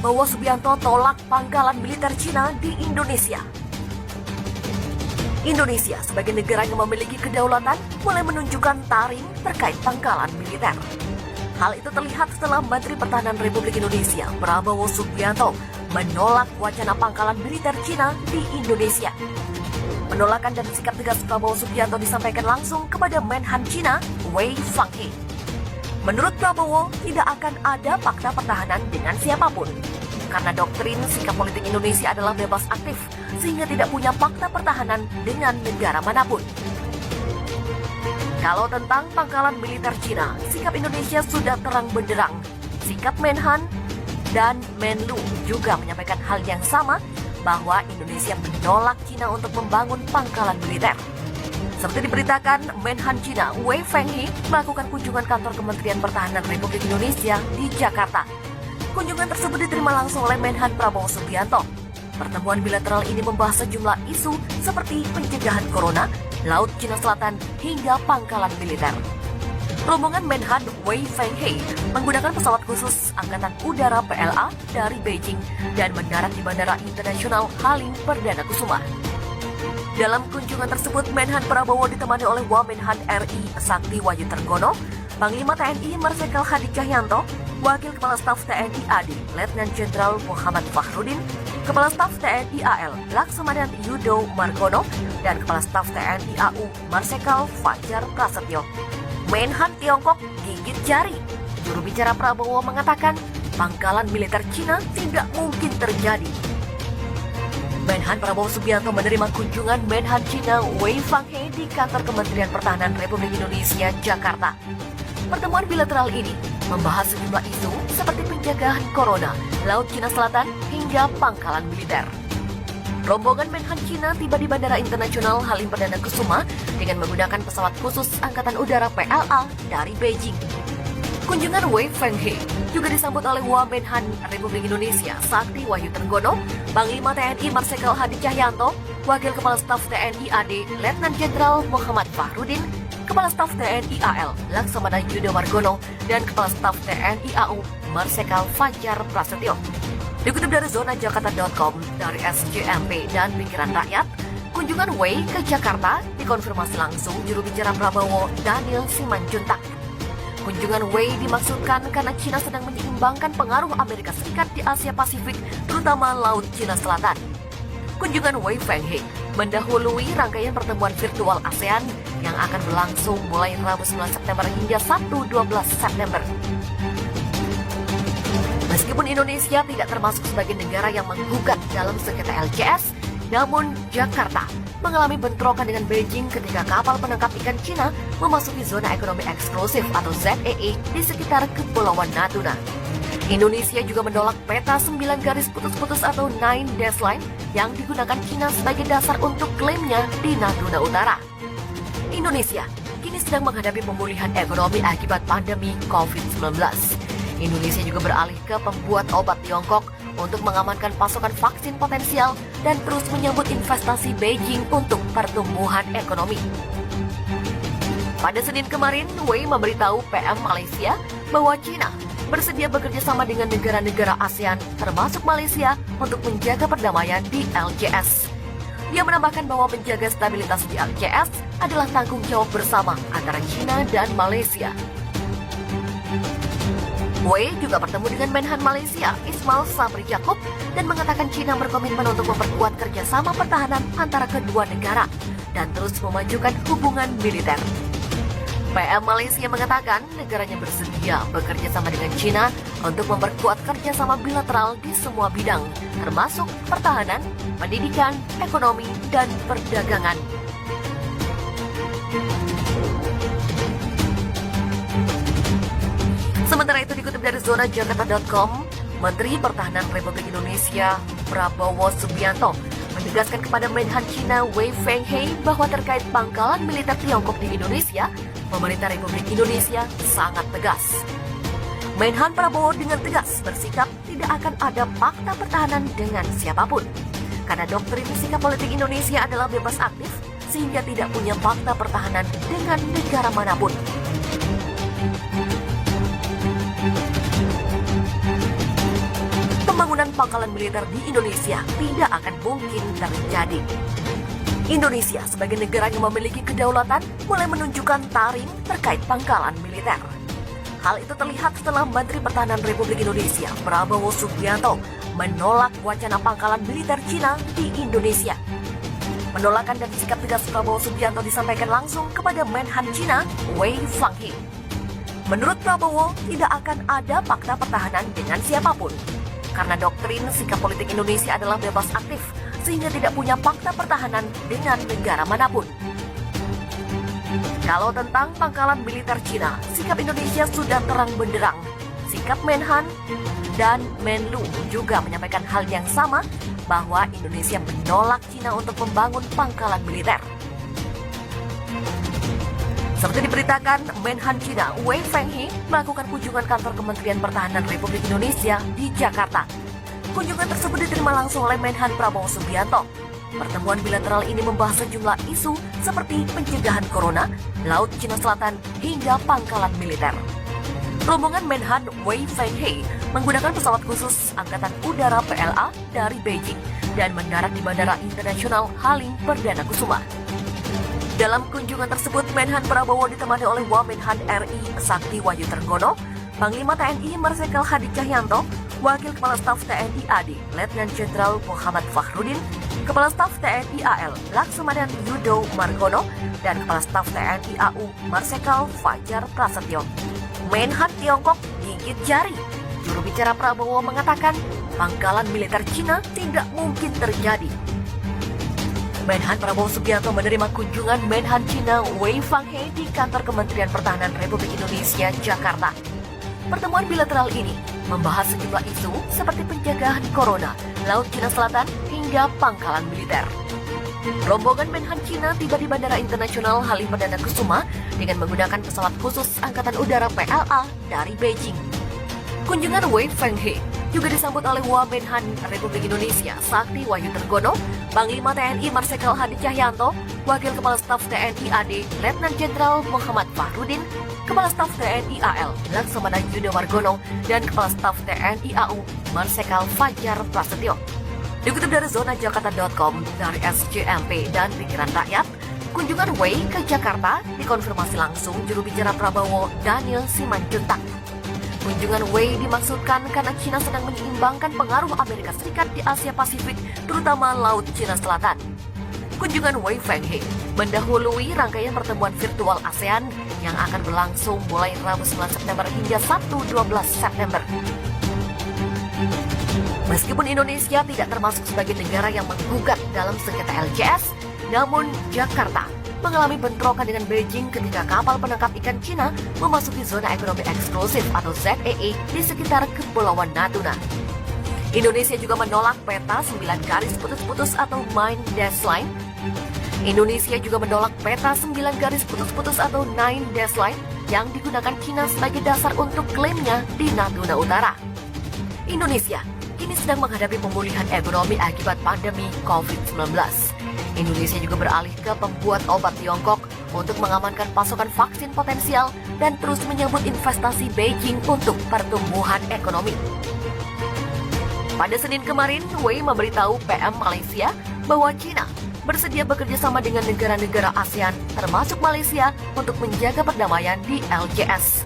Prabowo Subianto tolak pangkalan militer Cina di Indonesia. Indonesia sebagai negara yang memiliki kedaulatan mulai menunjukkan taring terkait pangkalan militer. Hal itu terlihat setelah Menteri Pertahanan Republik Indonesia Prabowo Subianto menolak wacana pangkalan militer Cina di Indonesia. Penolakan dan sikap tegas Prabowo Subianto disampaikan langsung kepada Menhan Cina Wei Fenghe. Menurut Prabowo, tidak akan ada fakta pertahanan dengan siapapun. Karena doktrin sikap politik Indonesia adalah bebas aktif, sehingga tidak punya fakta pertahanan dengan negara manapun. Kalau tentang pangkalan militer Cina, sikap Indonesia sudah terang benderang. Sikap Menhan dan Menlu juga menyampaikan hal yang sama, bahwa Indonesia menolak Cina untuk membangun pangkalan militer. Seperti diberitakan, Menhan Cina Wei Fenghe melakukan kunjungan kantor Kementerian Pertahanan Republik Indonesia di Jakarta. Kunjungan tersebut diterima langsung oleh Menhan Prabowo Subianto. Pertemuan bilateral ini membahas sejumlah isu seperti pencegahan corona, Laut Cina Selatan, hingga pangkalan militer. Rombongan Menhan Wei Fenghe menggunakan pesawat khusus Angkatan Udara PLA dari Beijing dan mendarat di Bandara Internasional Halim Perdana Kusuma. Dalam kunjungan tersebut, Menhan Prabowo ditemani oleh Wamenhan RI Sakti Wahyu Trenggono, Panglima TNI Marsikal Hadi Cahyanto, Wakil Kepala Staf TNI AD Letnan Jenderal Muhammad Fakhrudin, Kepala Staf TNI AL Laksamana Yudo Margono, dan Kepala Staf TNI AU Marsikal Fajar Prasetyo. Menhan Tiongkok gigit jari. Juru bicara Prabowo mengatakan pangkalan militer Cina tidak mungkin terjadi. Menhan Prabowo Subianto menerima kunjungan Menhan Cina Wei Fenghe di kantor Kementerian Pertahanan Republik Indonesia, Jakarta. Pertemuan bilateral ini membahas sejumlah isu seperti pencegahan corona, Laut Cina Selatan, hingga pangkalan militer. Rombongan Menhan Cina tiba di Bandara Internasional Halim Perdana Kusuma dengan menggunakan pesawat khusus Angkatan Udara PLA dari Beijing. Kunjungan Wei Fenghe juga disambut oleh Wamenhan Republik Indonesia Sakti Wahyu Trenggono, Panglima TNI Marsikal Hadi Cahyanto, Wakil Kepala Staf TNI AD Letnan Jenderal Muhammad Fakhrudin, Kepala Staf TNI AL Laksamana Yudo Margono, dan Kepala Staf TNI AU Marsikal Fajar Prasetyo. Dikutip dari zonajakarta.com dari SJMP dan Pikiran Rakyat, kunjungan Wei ke Jakarta dikonfirmasi langsung juru bicara Prabowo Daniel Simanjuntak. Kunjungan Wei dimaksudkan karena Cina sedang menyeimbangkan pengaruh Amerika Serikat di Asia Pasifik, terutama Laut Cina Selatan. Kunjungan Wei Fenghe mendahului rangkaian pertemuan virtual ASEAN yang akan berlangsung mulai Rabu 9 September hingga Sabtu 12 September. Meskipun Indonesia tidak termasuk sebagai negara yang menggugat dalam sengketa LCS, namun Jakarta mengalami bentrokan dengan Beijing ketika kapal penangkap ikan Cina memasuki zona ekonomi eksklusif atau ZEE di sekitar Kepulauan Natuna. Indonesia juga menolak peta 9 garis putus-putus atau 9 dash line yang digunakan Cina sebagai dasar untuk klaimnya di Natuna Utara. Indonesia kini sedang menghadapi pemulihan ekonomi akibat pandemi COVID-19. Indonesia juga beralih ke pembuat obat Tiongkok untuk mengamankan pasokan vaksin potensial dan terus menyambut investasi Beijing untuk pertumbuhan ekonomi. Pada Senin kemarin, Wei memberitahu PM Malaysia bahwa China bersedia bekerja sama dengan negara-negara ASEAN termasuk Malaysia untuk menjaga perdamaian di LCS. Dia menambahkan bahwa menjaga stabilitas di LCS adalah tanggung jawab bersama antara China dan Malaysia. Wei juga bertemu dengan Menhan Malaysia Ismail Sabri Yaakob dan mengatakan China berkomitmen untuk memperkuat kerjasama pertahanan antara kedua negara dan terus memajukan hubungan militer. PM Malaysia mengatakan negaranya bersedia bekerja sama dengan China untuk memperkuat kerjasama bilateral di semua bidang, termasuk pertahanan, pendidikan, ekonomi, dan perdagangan. Sementara itu dikutip dari zonajakarta.com, Menteri Pertahanan Republik Indonesia Prabowo Subianto menegaskan kepada Menhan Cina Wei Fenghe bahwa terkait pangkalan militer Tiongkok di Indonesia, pemerintah Republik Indonesia sangat tegas. Menhan Prabowo dengan tegas bersikap tidak akan ada fakta pertahanan dengan siapapun. Karena doktrin sikap politik Indonesia adalah bebas aktif, sehingga tidak punya fakta pertahanan dengan negara manapun. Pembangunan pangkalan militer di Indonesia tidak akan mungkin terjadi. Indonesia sebagai negara yang memiliki kedaulatan mulai menunjukkan taring terkait pangkalan militer. Hal itu terlihat setelah Menteri Pertahanan Republik Indonesia Prabowo Subianto menolak wacana pangkalan militer Cina di Indonesia. Penolakan dan sikap tegas Prabowo Subianto disampaikan langsung kepada Menhan Cina Wei Fenghe. Menurut Prabowo, tidak akan ada fakta pertahanan dengan siapapun, karena doktrin sikap politik Indonesia adalah bebas aktif, sehingga tidak punya fakta pertahanan dengan negara manapun. Kalau tentang pangkalan militer Cina, sikap Indonesia sudah terang benderang. Sikap Menhan dan Menlu juga menyampaikan hal yang sama, bahwa Indonesia menolak Cina untuk membangun pangkalan militer. Seperti diberitakan, Menhan Cina Wei Fenghe melakukan kunjungan kantor Kementerian Pertahanan Republik Indonesia di Jakarta. Kunjungan tersebut diterima langsung oleh Menhan Prabowo Subianto. Pertemuan bilateral ini membahas sejumlah isu seperti pencegahan corona, Laut Cina Selatan, hingga pangkalan militer. Rombongan Menhan Wei Fenghe menggunakan pesawat khusus Angkatan Udara PLA dari Beijing dan mendarat di Bandara Internasional Halim Perdana Kusuma. Dalam kunjungan tersebut, Menhan Prabowo ditemani oleh Wamenhan RI Sakti Wahyu Trenggono, Panglima TNI Marsikal Hadi Cahyanto, Wakil Kepala Staf TNI AD Letnan Jenderal Muhammad Fakhrudin, Kepala Staf TNI AL Laksamana Yudo Margono, dan Kepala Staf TNI AU Marsikal Fajar Prasetyo. Menhan Tiongkok gigit jari. Juru bicara Prabowo mengatakan pangkalan militer Cina tidak mungkin terjadi. Menhan Prabowo Subianto menerima kunjungan Menhan Cina Wei Fenghe di kantor Kementerian Pertahanan Republik Indonesia, Jakarta. Pertemuan bilateral ini membahas sejumlah isu seperti pencegahan corona, Laut Cina Selatan, hingga pangkalan militer. Rombongan Menhan Cina tiba di Bandara Internasional Halim Perdana Kusuma dengan menggunakan pesawat khusus Angkatan Udara PLA dari Beijing. Kunjungan Wei Fenghe juga disambut oleh Wamenhan Republik Indonesia Sakti Wahyu Trenggono, Panglima TNI Marsikal Hadi Cahyanto, Wakil Kepala Staf TNI AD Letnan Jenderal Muhammad Fakhrudin, Kepala Staf TNI AL Laksamana Yudo Margono, dan Kepala Staf TNI AU Marsikal Fajar Prasetyo. Dikutip dari zonajakarta.com dari SJMP dan Pikiran Rakyat, kunjungan Wei ke Jakarta dikonfirmasi langsung juru bicara Prabowo Daniel Simanjuntak. Kunjungan Wei dimaksudkan karena Cina sedang menyeimbangkan pengaruh Amerika Serikat di Asia Pasifik, terutama Laut Cina Selatan. Kunjungan Wei Fenghe mendahului rangkaian pertemuan virtual ASEAN yang akan berlangsung mulai Rabu 9 September hingga Sabtu 12 September. Meskipun Indonesia tidak termasuk sebagai negara yang menggugat dalam sengketa LCS, namun Jakarta mengalami bentrokan dengan Beijing ketika kapal penangkap ikan Cina memasuki zona ekonomi eksklusif atau ZEE di sekitar Kepulauan Natuna. Indonesia juga menolak peta 9 garis putus-putus atau Nine Dash Line. Indonesia juga menolak peta 9 garis putus-putus atau Nine Dash Line yang digunakan Cina sebagai dasar untuk klaimnya di Natuna Utara. Indonesia kini sedang menghadapi pemulihan ekonomi akibat pandemi COVID-19. Indonesia juga beralih ke pembuat obat Tiongkok untuk mengamankan pasokan vaksin potensial dan terus menyambut investasi Beijing untuk pertumbuhan ekonomi. Pada Senin kemarin, Wei memberitahu PM Malaysia bahwa China bersedia bekerja sama dengan negara-negara ASEAN termasuk Malaysia untuk menjaga perdamaian di LCS.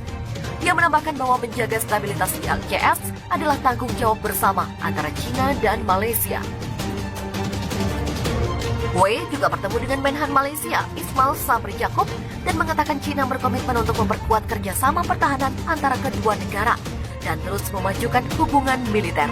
Dia menambahkan bahwa menjaga stabilitas di LCS adalah tanggung jawab bersama antara China dan Malaysia. Wei juga bertemu dengan Menhan Malaysia Ismail Sabri Yaakob dan mengatakan China berkomitmen untuk memperkuat kerjasama pertahanan antara kedua negara dan terus memajukan hubungan militer.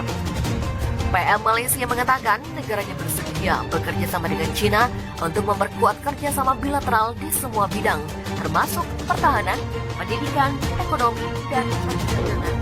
PM Malaysia mengatakan negaranya bersedia bekerja sama dengan China untuk memperkuat kerjasama bilateral di semua bidang, termasuk pertahanan, pendidikan, ekonomi, dan perdagangan.